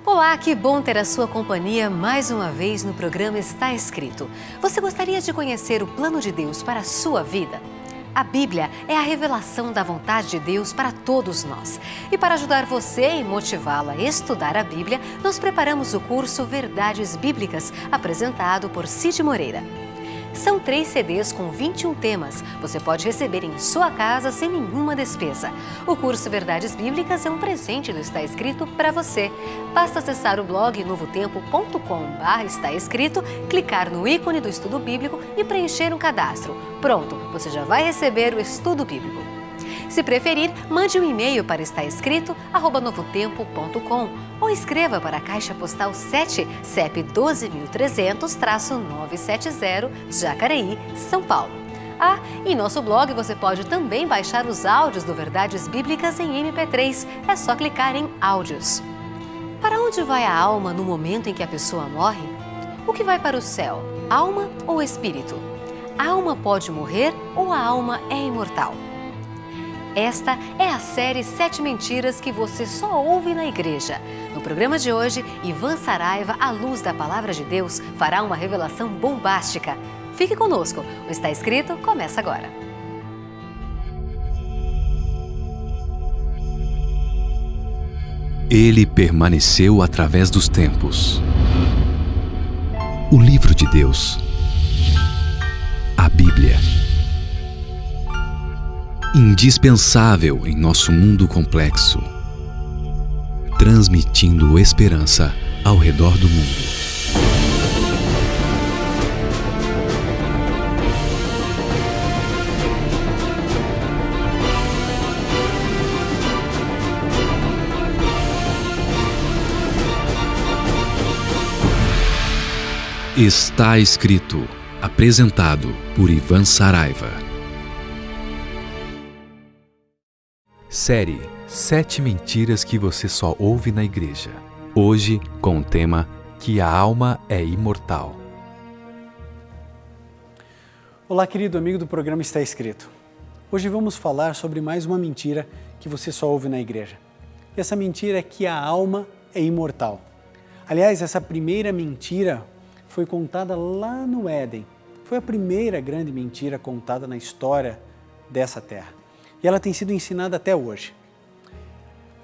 Olá, que bom ter a sua companhia mais uma vez no programa Está Escrito. Você gostaria de conhecer o plano de Deus para a sua vida? A Bíblia é a revelação da vontade de Deus para todos nós. E para ajudar você e motivá-lo a estudar a Bíblia, nós preparamos o curso Verdades Bíblicas, apresentado por Cid Moreira. São 3 CDs com 21 temas. Você pode receber em sua casa sem nenhuma despesa. O curso Verdades Bíblicas é um presente do Está Escrito para você. Basta acessar o blog novotempo.com/está escrito, clicar no ícone do estudo bíblico e preencher um cadastro. Pronto, você já vai receber o estudo bíblico. Se preferir, mande um e-mail para estaescrito@novotempo.com ou escreva para a Caixa Postal 7, CEP 12.300-970, Jacareí, São Paulo. Ah, e em nosso blog você pode também baixar os áudios do Verdades Bíblicas em MP3. É só clicar em Áudios. Para onde vai a alma no momento em que a pessoa morre? O que vai para o céu? Alma ou espírito? A alma pode morrer ou a alma é imortal? Esta é a série 7 Mentiras que você só ouve na igreja. No programa de hoje, Ivan Saraiva, à luz da Palavra de Deus, fará uma revelação bombástica. Fique conosco, o Está Escrito começa agora. Ele permaneceu através dos tempos. O livro de Deus. A Bíblia. Indispensável em nosso mundo complexo, transmitindo esperança ao redor do mundo. Está Escrito, apresentado por Ivan Saraiva. Série 7 Mentiras que você só ouve na igreja. Hoje, com o tema Que a alma é imortal. Olá, querido amigo do programa Está Escrito. Hoje vamos falar sobre mais uma mentira que você só ouve na igreja. E essa mentira é que a alma é imortal. Aliás, essa primeira mentira foi contada lá no Éden. Foi a primeira grande mentira contada na história dessa terra. E ela tem sido ensinada até hoje.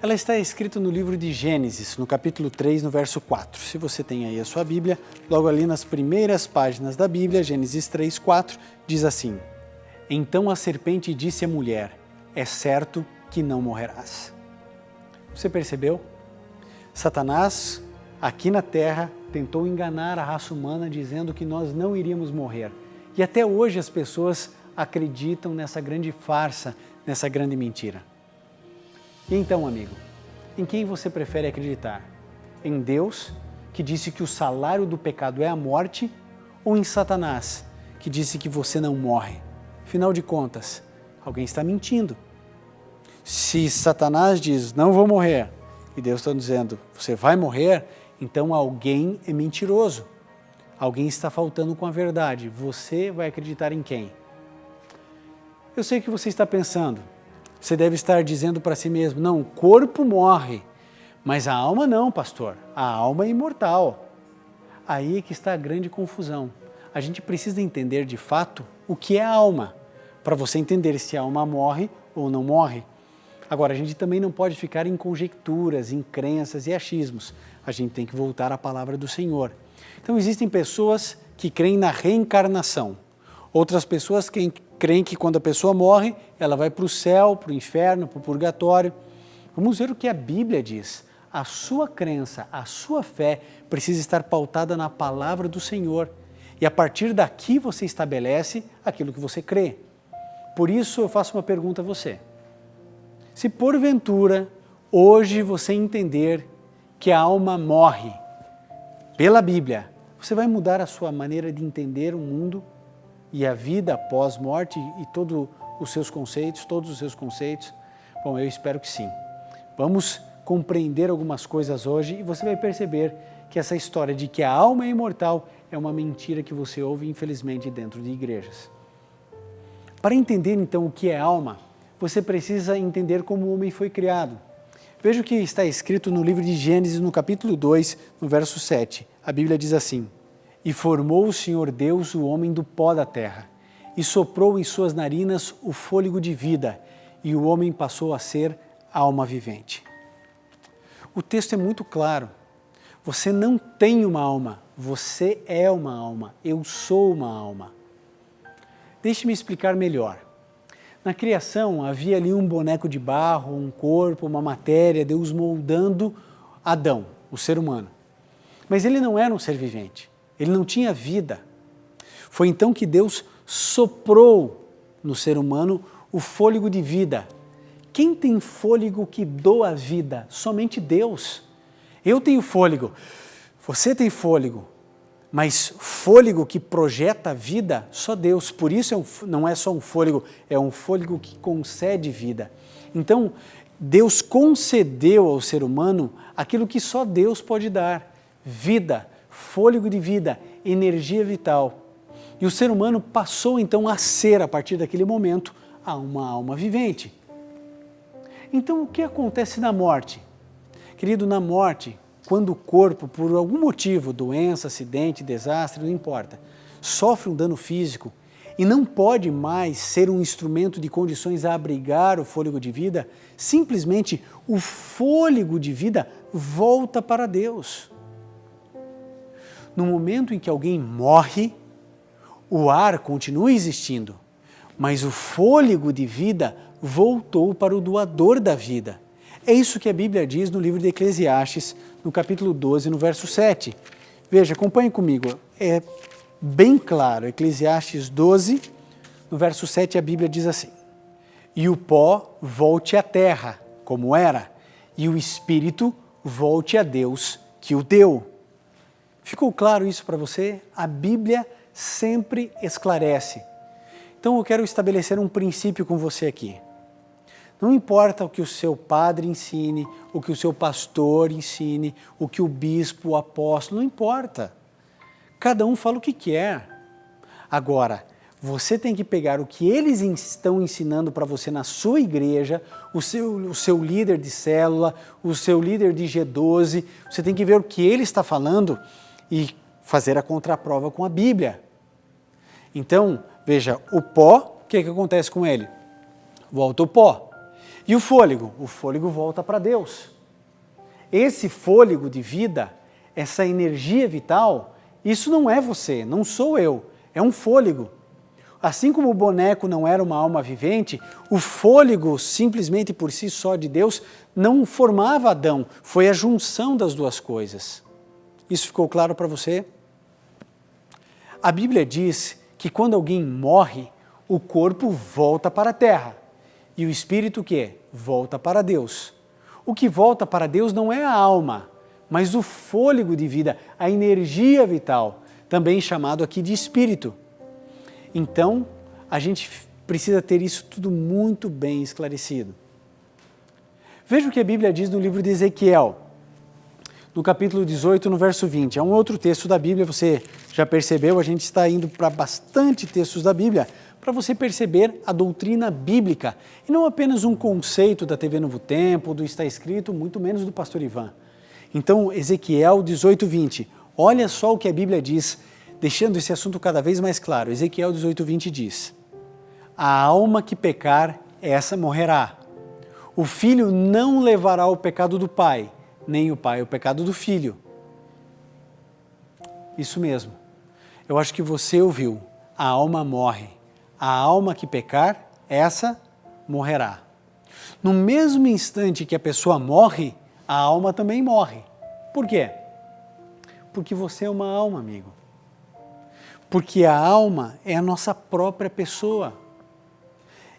Ela está escrita no livro de Gênesis, no capítulo 3, no verso 4. Se você tem aí a sua Bíblia, logo ali nas primeiras páginas da Bíblia, Gênesis 3, 4, diz assim: Então a serpente disse à mulher, é certo que não morrerás. Você percebeu? Satanás, aqui na terra, tentou enganar a raça humana dizendo que nós não iríamos morrer. E até hoje as pessoas acreditam nessa grande farsa, nessa grande mentira. E então, amigo, em quem você prefere acreditar? Em Deus, que disse que o salário do pecado é a morte, ou em Satanás, que disse que você não morre? Afinal de contas, alguém está mentindo. Se Satanás diz, não vou morrer, e Deus está dizendo, você vai morrer, então alguém é mentiroso. Alguém está faltando com a verdade. Você vai acreditar em quem? Eu sei que você está pensando, você deve estar dizendo para si mesmo, não, o corpo morre, mas a alma não, pastor, a alma é imortal. Aí é que está a grande confusão. A gente precisa entender de fato o que é a alma, para você entender se a alma morre ou não morre. Agora, a gente também não pode ficar em conjecturas, em crenças e achismos. A gente tem que voltar à palavra do Senhor. Então, existem pessoas que creem na reencarnação. Outras pessoas que creem que quando a pessoa morre, ela vai para o céu, para o inferno, para o purgatório. Vamos ver o que a Bíblia diz. A sua crença, a sua fé precisa estar pautada na palavra do Senhor. E a partir daqui você estabelece aquilo que você crê. Por isso eu faço uma pergunta a você. Se porventura hoje você entender que a alma morre pela Bíblia, você vai mudar a sua maneira de entender o mundo e a vida após morte e todos os seus conceitos? Bom, eu espero que sim. Vamos compreender algumas coisas hoje e você vai perceber que essa história de que a alma é imortal é uma mentira que você ouve, infelizmente, dentro de igrejas. Para entender, então, o que é alma, você precisa entender como o homem foi criado. Veja o que está escrito no livro de Gênesis, no capítulo 2, no verso 7. A Bíblia diz assim: E formou o Senhor Deus o homem do pó da terra, e soprou em suas narinas o fôlego de vida, e o homem passou a ser alma vivente. O texto é muito claro. Você não tem uma alma, você é uma alma, eu sou uma alma. Deixe-me explicar melhor. Na criação havia ali um boneco de barro, um corpo, uma matéria, Deus moldando Adão, o ser humano. Mas ele não era um ser vivente, ele não tinha vida. Foi então que Deus soprou no ser humano o fôlego de vida. Quem tem fôlego que doa vida? Somente Deus. Eu tenho fôlego, você tem fôlego, mas fôlego que projeta a vida, só Deus. Por isso não é só um fôlego, é um fôlego que concede vida. Então, Deus concedeu ao ser humano aquilo que só Deus pode dar: vida, fôlego de vida, energia vital. E o ser humano passou então a ser, a partir daquele momento, uma alma vivente. Então, o que acontece na morte? Querido, na morte, quando o corpo, por algum motivo, doença, acidente, desastre, não importa, sofre um dano físico e não pode mais ser um instrumento de condições a abrigar o fôlego de vida, simplesmente o fôlego de vida volta para Deus. No momento em que alguém morre, o ar continua existindo, mas o fôlego de vida voltou para o doador da vida. É isso que a Bíblia diz no livro de Eclesiastes, no capítulo 12, no verso 7. Veja, acompanhe comigo, é bem claro. Eclesiastes 12, no verso 7, a Bíblia diz assim: E o pó volte à terra, como era, e o espírito volte a Deus que o deu. Ficou claro isso para você? A Bíblia sempre esclarece. Então eu quero estabelecer um princípio com você aqui. Não importa o que o seu padre ensine, o que o seu pastor ensine, o que o bispo, o apóstolo, não importa. Cada um fala o que quer. Agora, você tem que pegar o que eles estão ensinando para você na sua igreja, o seu líder de célula, o seu líder de G12, você tem que ver o que ele está falando e fazer a contraprova com a Bíblia. Então, veja, o pó, o que acontece com ele? Volta o pó. E o fôlego? O fôlego volta para Deus. Esse fôlego de vida, essa energia vital, isso não é você, não sou eu, é um fôlego. Assim como o boneco não era uma alma vivente, o fôlego, simplesmente por si só de Deus, não formava Adão, foi a junção das duas coisas. Isso ficou claro para você? A Bíblia diz que quando alguém morre, o corpo volta para a terra. E o espírito o quê? Volta para Deus. O que volta para Deus não é a alma, mas o fôlego de vida, a energia vital, também chamado aqui de espírito. Então, a gente precisa ter isso tudo muito bem esclarecido. Veja o que a Bíblia diz no livro de Ezequiel, no capítulo 18, no verso 20. É um outro texto da Bíblia, você já percebeu, a gente está indo para bastante textos da Bíblia, para você perceber a doutrina bíblica, e não apenas um conceito da TV Novo Tempo, do Está Escrito, muito menos do pastor Ivan. Então, Ezequiel 18, 20, olha só o que a Bíblia diz, deixando esse assunto cada vez mais claro. Ezequiel 18, 20 diz: A alma que pecar, essa morrerá. O filho não levará o pecado do pai, nem o pai o pecado do filho. Isso mesmo. Eu acho que você ouviu. A alma morre. A alma que pecar, essa morrerá. No mesmo instante que a pessoa morre, a alma também morre. Por quê? Porque você é uma alma, amigo. Porque a alma é a nossa própria pessoa.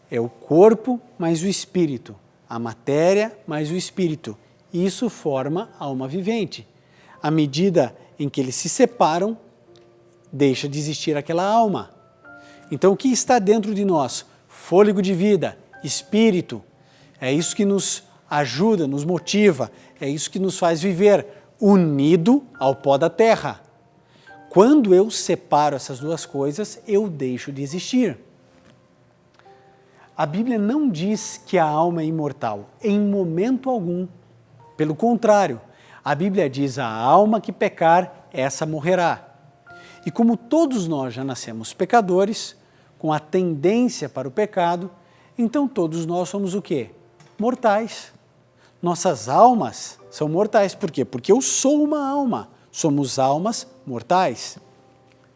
É o corpo mais o espírito, a matéria mais o espírito. Isso forma a alma vivente. À medida em que eles se separam, deixa de existir aquela alma. Então, o que está dentro de nós? Fôlego de vida, espírito. É isso que nos ajuda, nos motiva, é isso que nos faz viver unido ao pó da terra. Quando eu separo essas duas coisas, eu deixo de existir. A Bíblia não diz que a alma é imortal, em momento algum. Pelo contrário, a Bíblia diz: a alma que pecar, essa morrerá. E como todos nós já nascemos pecadores, com a tendência para o pecado, então todos nós somos o quê? Mortais. Nossas almas são mortais. Por quê? Porque eu sou uma alma. Somos almas mortais.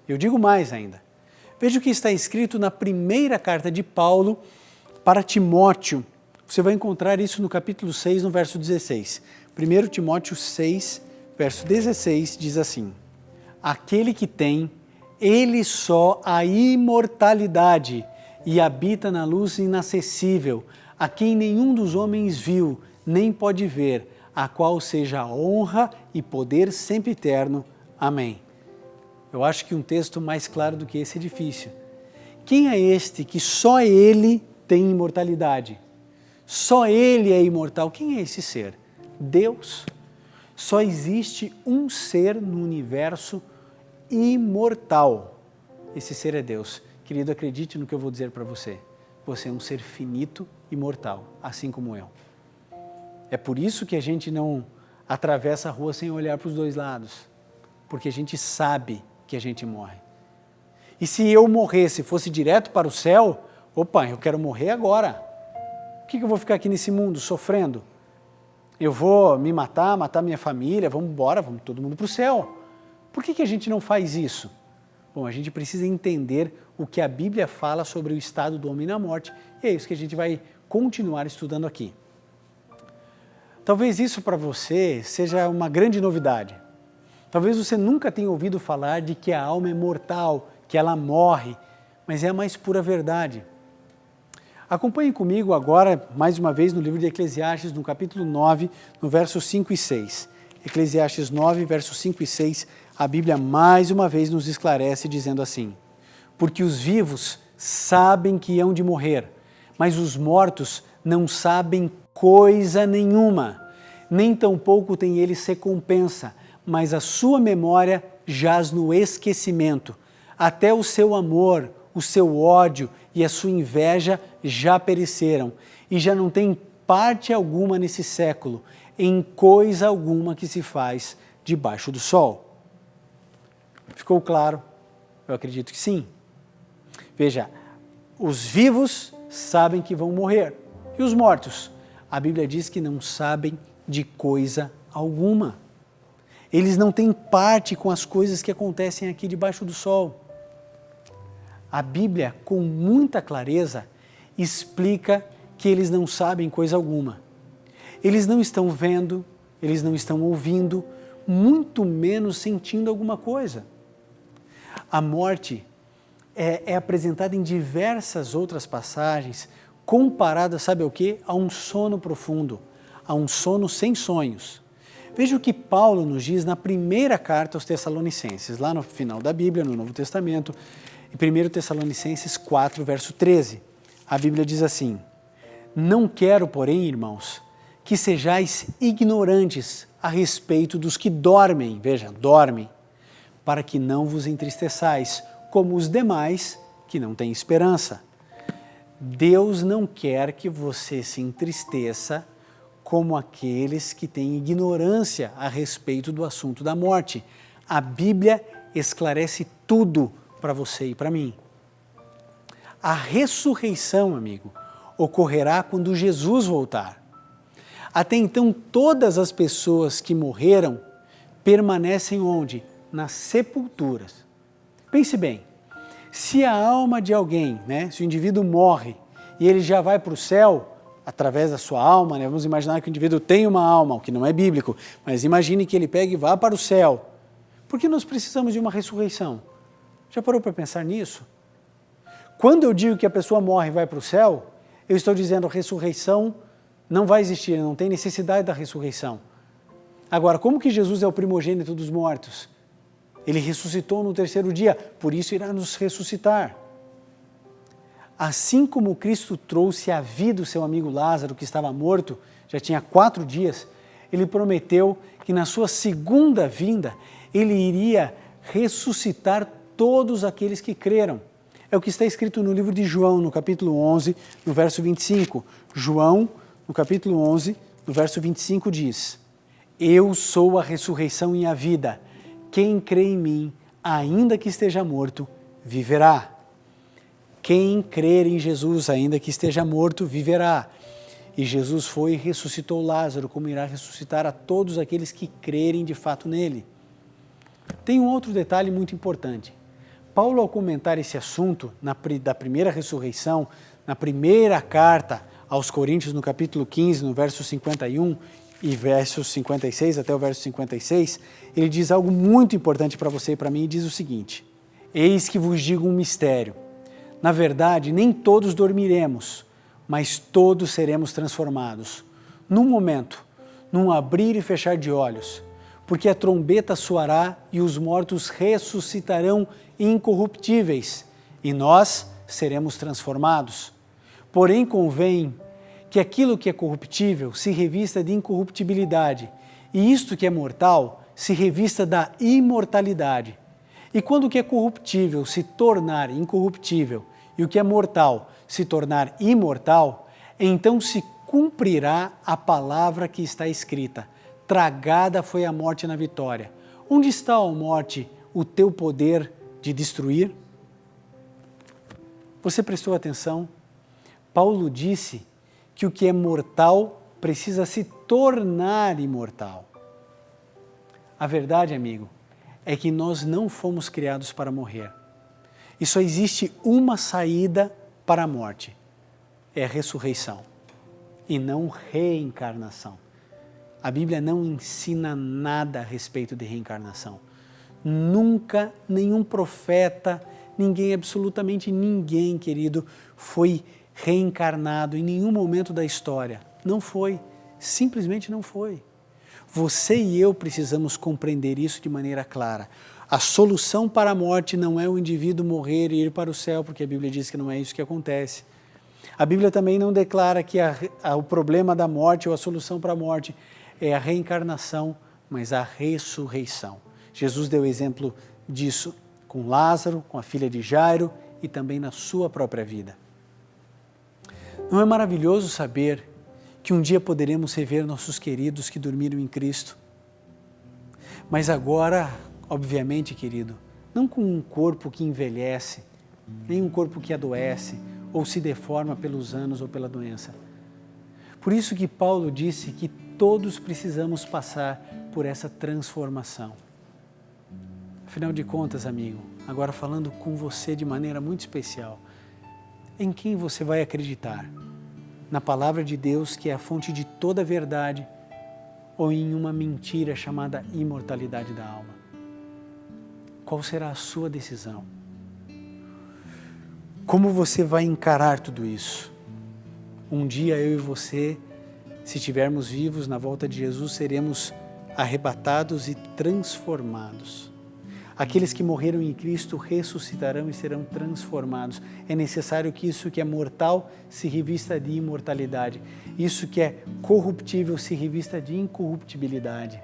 Eu digo mais ainda. Veja o que está escrito na primeira carta de Paulo para Timóteo. Você vai encontrar isso no capítulo 6, no verso 16. 1 Timóteo 6, verso 16, diz assim: aquele que tem, ele só a imortalidade e habita na luz inacessível, a quem nenhum dos homens viu, nem pode ver, a qual seja a honra e poder sempre eterno. Amém. Eu acho que um texto mais claro do que esse é difícil. Quem é este que só ele tem imortalidade? Só ele é imortal. Quem é esse ser? Deus. Só existe um ser no universo imortal. Esse ser é Deus. Querido, acredite no que eu vou dizer para você. Você é um ser finito e mortal, assim como eu. É por isso que a gente não atravessa a rua sem olhar para os dois lados, porque a gente sabe que a gente morre. E se eu morresse, fosse direto para o céu, opa, eu quero morrer agora. Por que eu vou ficar aqui nesse mundo sofrendo? Eu vou me matar minha família, vamos embora, vamos todo mundo para o céu. Por que a gente não faz isso? Bom, a gente precisa entender o que a Bíblia fala sobre o estado do homem na morte, e é isso que a gente vai continuar estudando aqui. Talvez isso para você seja uma grande novidade. Talvez você nunca tenha ouvido falar de que a alma é mortal, que ela morre, mas é a mais pura verdade. Acompanhe comigo agora, mais uma vez, no livro de Eclesiastes, no capítulo 9, no versos 5 e 6. Eclesiastes 9, versos 5 e 6, a Bíblia mais uma vez nos esclarece dizendo assim: porque os vivos sabem que hão de morrer, mas os mortos não sabem coisa nenhuma, nem tampouco tem eles recompensa, mas a sua memória jaz no esquecimento. Até o seu amor, o seu ódio e a sua inveja já pereceram, e já não tem parte alguma nesse século, em coisa alguma que se faz debaixo do sol. Ficou claro? Eu acredito que sim. Veja, os vivos sabem que vão morrer, e os mortos? A Bíblia diz que não sabem de coisa alguma. Eles não têm parte com as coisas que acontecem aqui debaixo do sol. A Bíblia, com muita clareza, explica que eles não sabem coisa alguma. Eles não estão vendo, eles não estão ouvindo, muito menos sentindo alguma coisa. A morte é apresentada em diversas outras passagens, comparada, sabe o quê? A um sono profundo, a um sono sem sonhos. Veja o que Paulo nos diz na primeira carta aos Tessalonicenses, lá no final da Bíblia, no Novo Testamento, em 1 Tessalonicenses 4, verso 13. A Bíblia diz assim: não quero, porém, irmãos, que sejais ignorantes a respeito dos que dormem, veja, dormem, para que não vos entristeçais, como os demais que não têm esperança. Deus não quer que você se entristeça como aqueles que têm ignorância a respeito do assunto da morte. A Bíblia esclarece tudo para você e para mim. A ressurreição, amigo, ocorrerá quando Jesus voltar. Até então, todas as pessoas que morreram permanecem onde? Nas sepulturas. Pense bem, se a alma de alguém, se o indivíduo morre e ele já vai para o céu, através da sua alma, vamos imaginar que o indivíduo tem uma alma, o que não é bíblico, mas imagine que ele pegue e vá para o céu. Por que nós precisamos de uma ressurreição? Já parou para pensar nisso? Quando eu digo que a pessoa morre e vai para o céu, eu estou dizendo que a ressurreição não vai existir, não tem necessidade da ressurreição. Agora, como que Jesus é o primogênito dos mortos? Ele ressuscitou no terceiro dia, por isso irá nos ressuscitar. Assim como Cristo trouxe à vida o seu amigo Lázaro, que estava morto, já tinha 4 dias, ele prometeu que na sua segunda vinda, ele iria ressuscitar todos aqueles que creram. É o que está escrito no livro de João, no capítulo 11, no verso 25. João, no capítulo 11, no verso 25 diz: Eu sou a ressurreição e a vida. Quem crê em mim, ainda que esteja morto, viverá. Quem crer em Jesus, ainda que esteja morto, viverá. E Jesus foi e ressuscitou Lázaro, como irá ressuscitar a todos aqueles que crerem de fato nele. Tem um outro detalhe muito importante. Paulo, ao comentar esse assunto da primeira ressurreição, na primeira carta aos Coríntios, no capítulo 15, no verso 51 e versos 56 até o verso 56, ele diz algo muito importante para você e para mim, e diz o seguinte: eis que vos digo um mistério. Na verdade, nem todos dormiremos, mas todos seremos transformados. Num momento, num abrir e fechar de olhos, porque a trombeta soará e os mortos ressuscitarão incorruptíveis, e nós seremos transformados. Porém, convém que aquilo que é corruptível se revista de incorruptibilidade, e isto que é mortal se revista da imortalidade. E quando o que é corruptível se tornar incorruptível e o que é mortal se tornar imortal, então se cumprirá a palavra que está escrita: tragada foi a morte na vitória. Onde está, ó morte, o teu poder de destruir? Você prestou atenção? Paulo disse que o que é mortal precisa se tornar imortal. A verdade, amigo, é que nós não fomos criados para morrer. E só existe uma saída para a morte: é a ressurreição e não reencarnação. A Bíblia não ensina nada a respeito de reencarnação. Nunca, nenhum profeta, ninguém, absolutamente ninguém, querido, foi reencarnado em nenhum momento da história. Não foi, simplesmente não foi. Você e eu precisamos compreender isso de maneira clara. A solução para a morte não é o indivíduo morrer e ir para o céu, porque a Bíblia diz que não é isso que acontece. A Bíblia também não declara que o problema da morte ou a solução para a morte é a reencarnação, mas a ressurreição. Jesus deu exemplo disso com Lázaro, com a filha de Jairo e também na sua própria vida. Não é maravilhoso saber que um dia poderemos rever nossos queridos que dormiram em Cristo? Mas agora, obviamente, querido, não com um corpo que envelhece, nem um corpo que adoece ou se deforma pelos anos ou pela doença. Por isso que Paulo disse que todos precisamos passar por essa transformação. Afinal de contas, amigo, agora falando com você de maneira muito especial, em quem você vai acreditar? Na palavra de Deus, que é a fonte de toda a verdade, ou em uma mentira chamada imortalidade da alma? Qual será a sua decisão? Como você vai encarar tudo isso? Um dia eu e você, se estivermos vivos na volta de Jesus, seremos arrebatados e transformados. Aqueles que morreram em Cristo ressuscitarão e serão transformados. É necessário que isso que é mortal se revista de imortalidade. Isso que é corruptível se revista de incorruptibilidade.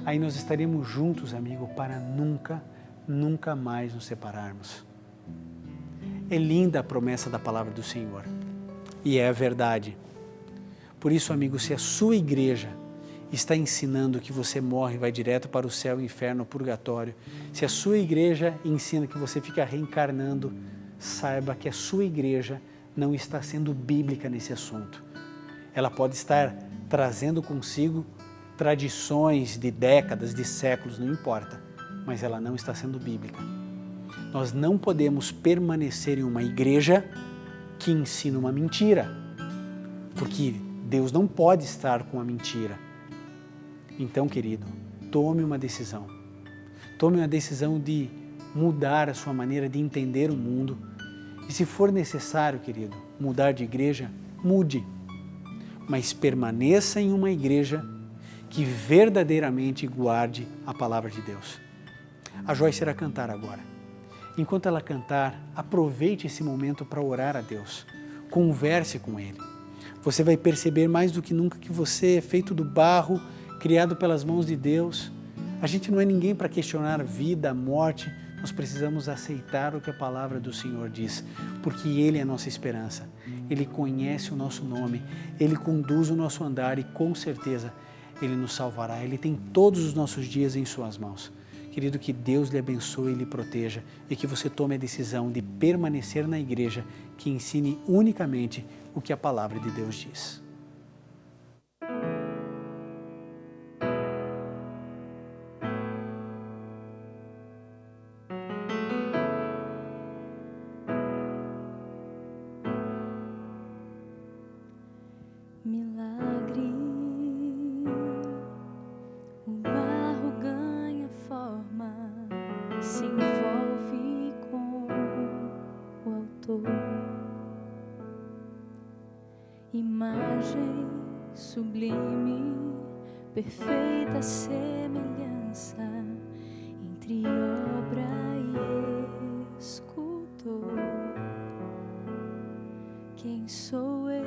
Aí nós estaremos juntos, amigo, para nunca, nunca mais nos separarmos. É linda a promessa da palavra do Senhor. E é a verdade. Por isso, amigo, se a sua igreja está ensinando que você morre e vai direto para o céu, o inferno, o purgatório, se a sua igreja ensina que você fica reencarnando, saiba que a sua igreja não está sendo bíblica nesse assunto. Ela pode estar trazendo consigo tradições de décadas, de séculos, não importa, mas ela não está sendo bíblica. Nós não podemos permanecer em uma igreja que ensina uma mentira, porque Deus não pode estar com a mentira. Então, querido, tome uma decisão. Tome uma decisão de mudar a sua maneira de entender o mundo. E se for necessário, querido, mudar de igreja, mude. Mas permaneça em uma igreja que verdadeiramente guarde a palavra de Deus. A Joyce irá cantar agora. Enquanto ela cantar, aproveite esse momento para orar a Deus. Converse com Ele. Você vai perceber mais do que nunca que você é feito do barro, criado pelas mãos de Deus. A gente não é ninguém para questionar a vida, a morte. Nós precisamos aceitar o que a palavra do Senhor diz, porque Ele é a nossa esperança. Ele conhece o nosso nome, Ele conduz o nosso andar e, com certeza, Ele nos salvará. Ele tem todos os nossos dias em suas mãos. Querido, que Deus lhe abençoe e lhe proteja e que você tome a decisão de permanecer na igreja que ensine unicamente o que a palavra de Deus diz. Milagre, o barro ganha forma, se envolve com o autor. Imagem sublime, perfeita semelhança entre obra e escultor. Quem sou eu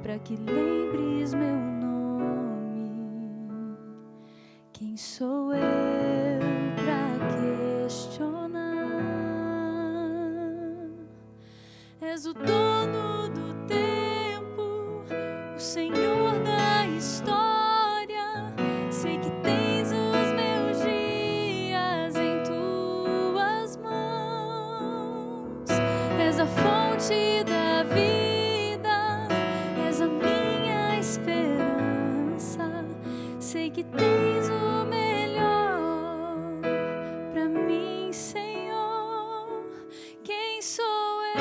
para que lembres meu nome? Quem sou eu para questionar? És o dono do tempo, o Senhor da história. Sei que tens os meus dias em tuas mãos. És a fonte da vida, és a minha esperança. Sei que tens o melhor pra mim, Senhor. Quem sou eu?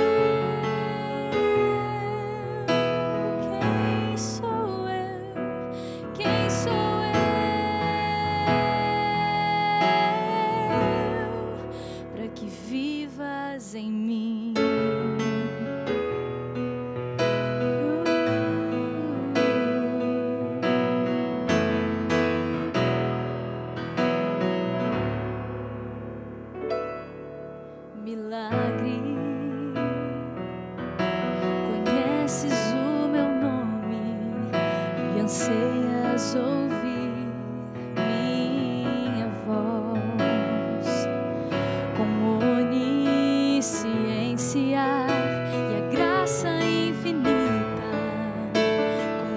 Quem sou eu? Quem sou eu? Pra que vivas em mim. Milagre, conheces o meu nome e anseias ouvir minha voz. Com onisciência e a graça infinita,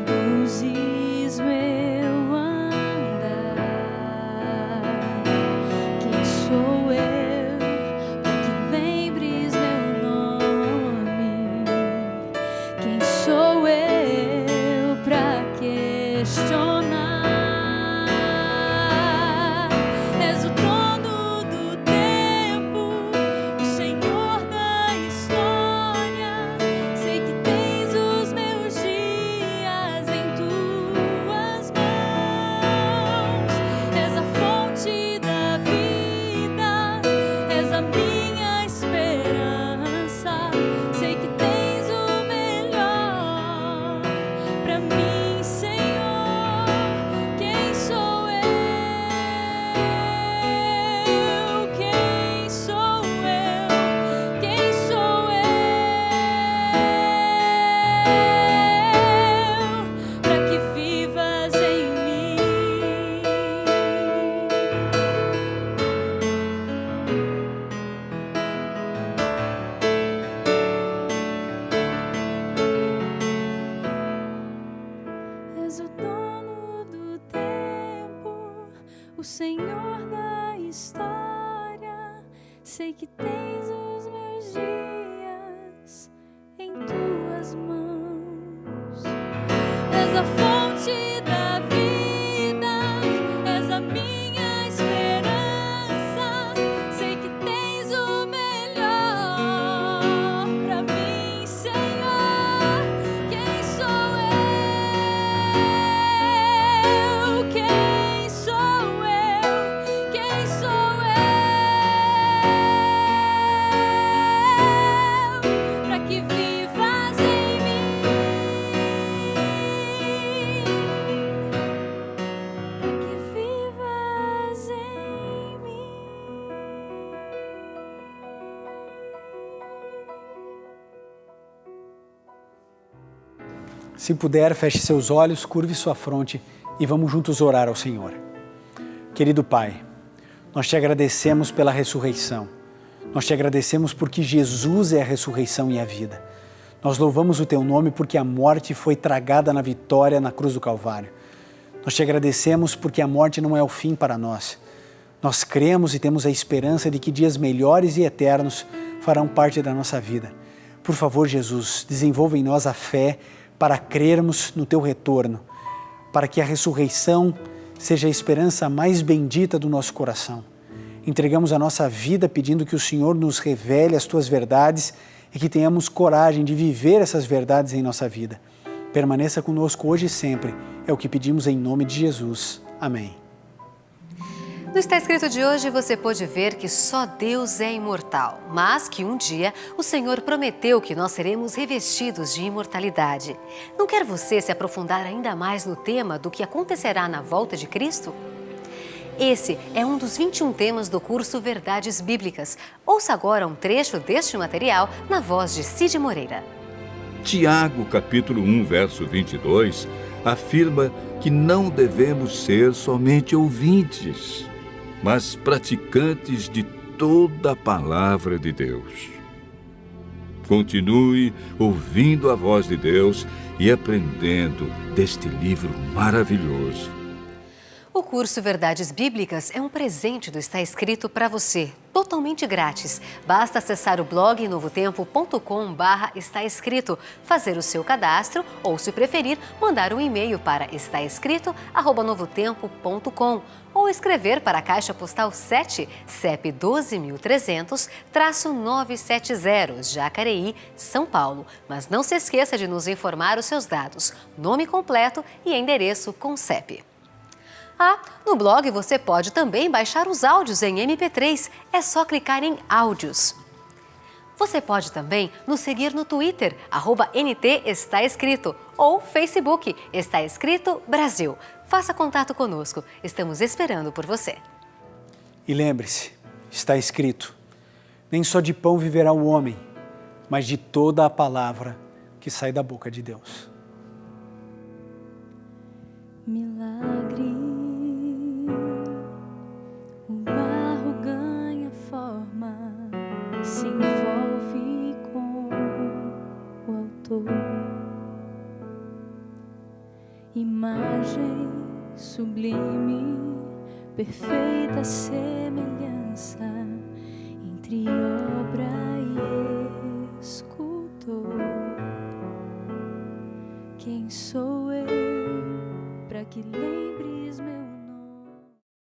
conduzes meu andar. Quem sou eu? Sou eu pra questionar? És o dono do tempo, o Senhor da história. Sei que tens os meus dias em tuas mãos. És a fonte da vida, és a minha esperança. Sei que tens o melhor pra mim, Senhor. Quem sou eu? Quem sou eu? Quem sou eu? Pra que vivas em mim. És o dono do tempo, o Senhor da história. Sei que tens os meus dias em tuas mãos. És a fonte da vida, és a minha esperança. Sei que tens o melhor pra mim, Senhor. Quem sou eu? Quem sou eu? Quem sou eu? Pra que vivas em mim. Pra que vivas em mim. Se puder, feche seus olhos, curve sua fronte e vamos juntos orar ao Senhor. Querido Pai, nós te agradecemos pela ressurreição. Nós te agradecemos porque Jesus é a ressurreição e a vida. Nós louvamos o teu nome porque a morte foi tragada na vitória na cruz do Calvário. Nós te agradecemos porque a morte não é o fim para nós. Nós cremos e temos a esperança de que dias melhores e eternos farão parte da nossa vida. Por favor, Jesus, desenvolva em nós a fé para crermos no teu retorno, para que a ressurreição seja a esperança mais bendita do nosso coração. Entregamos a nossa vida pedindo que o Senhor nos revele as tuas verdades e que tenhamos coragem de viver essas verdades em nossa vida. Permaneça conosco hoje e sempre. É o que pedimos em nome de Jesus. Amém. No Está Escrito de hoje você pôde ver que só Deus é imortal, mas que um dia o Senhor prometeu que nós seremos revestidos de imortalidade. Não quer você se aprofundar ainda mais no tema do que acontecerá na volta de Cristo? Esse é um dos 21 temas do curso Verdades Bíblicas. Ouça agora um trecho deste material na voz de Cid Moreira. Tiago, capítulo 1, verso 22, afirma que não devemos ser somente ouvintes, mas praticantes de toda a palavra de Deus. Continue ouvindo a voz de Deus e aprendendo deste livro maravilhoso. O curso Verdades Bíblicas é um presente do Está Escrito para você, totalmente grátis. Basta acessar o blog novotempo.com/está escrito, fazer o seu cadastro ou, se preferir, mandar um e-mail para estaescrito@novotempo.com ou escrever para a Caixa Postal 7, CEP 12.300-970, Jacareí, São Paulo. Mas não se esqueça de nos informar os seus dados, nome completo e endereço com CEP. No blog você pode também baixar os áudios em MP3, é só clicar em áudios. Você pode também nos seguir no Twitter, @NT Está Escrito, ou Facebook, Está Escrito Brasil. Faça contato conosco, estamos esperando por você. E lembre-se, está escrito, nem só de pão viverá o homem, mas de toda a palavra que sai da boca de Deus. Milagre, o barro ganha forma, se envolve com o autor. Imagem sublime, perfeita semelhança entre obra e escultor. Quem sou eu para que